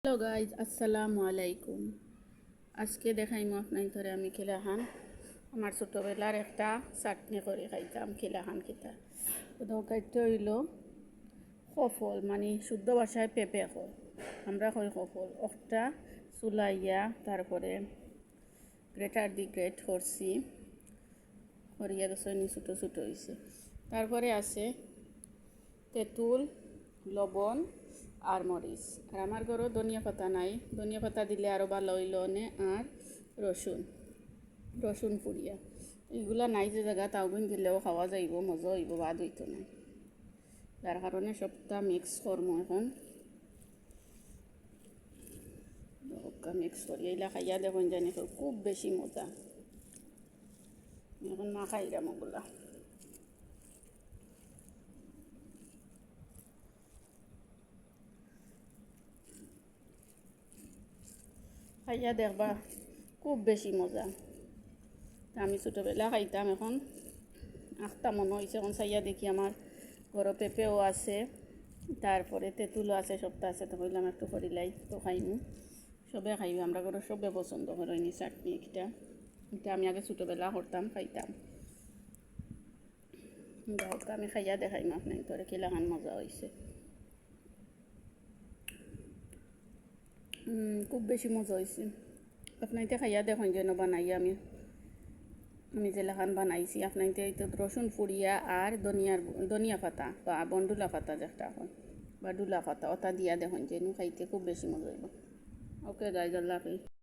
Hello guys, আসসালামু আলাইকুম। আজকে দেখাইমু আপনার আমি খিলাখান আমার ছোটোবেলার একটা চাটনি করে খাইতাম। খিলাখান খিতা খাইতে হইল সফল, মানে শুদ্ধ ভাষায় পেঁপে কয়, আমরা কই সফল। একটা চুলাইয়া তারপরে গ্রেটার দি গ্রেট করছি, করিয়া রসইনি ছোটো ছোটো হয়েছে। তারপরে আছে তেঁতুল, লবণ আর মরিচ। আর আমার ঘরও ধনিয়া পাতা নাই, ধনিয়া পাতা দিলে আরও ভালো হইল নে। আর রসুন পুড়িয়া এগুলা নাই যে জায়গা, তাওগুন দিলেও খাওয়া যাইব, মজা হইব, বাদ হইতো না। যার কারণে সবটা মিক্স করবো এখন। মিক্স করি এইলা খাইয়া দেখুন জানি খুব বেশি মজা। এখন মা খাইলাম ওগুলা। খাইয়া দেখবা খুব বেশি মজা। আমি ছোটোবেলা খাইতাম, এখন আখটা মনে হয়েছে। এখন চাইয়া দেখি আমার ঘরে পেঁপেও আছে, তারপরে তেঁতুলও আছে, সবটা আছে। তো কইলাম একটু করিলাই তো খাইমু, সবে খাইব। আমরা ঘরে সবে পছন্দ করি চাটনি এটা। এটা আমি আগে ছোটোবেলা করতাম, খাইতাম। যাওক আমি খাইয়া দেখাইম আপনার তোরে কিলাখান মজা হয়েছে। খুব বেশি মজা হয়েছে। আপনাইতে খাইয়া দেখুন যেন বানাইয়া আমি যেলাখান বানাইছি। আপনাইতে এই তো রসুন ফুড়িয়া আর ধনিয়া পাতা বা বন্ডুলা পাতা যেটা হয়, বা ডুলা পাতা ওটা দিয়া দেখুন যেন খাইতে খুব বেশি মজা হইব। ওকে গাইজ, আল্লাহ হাফেজ।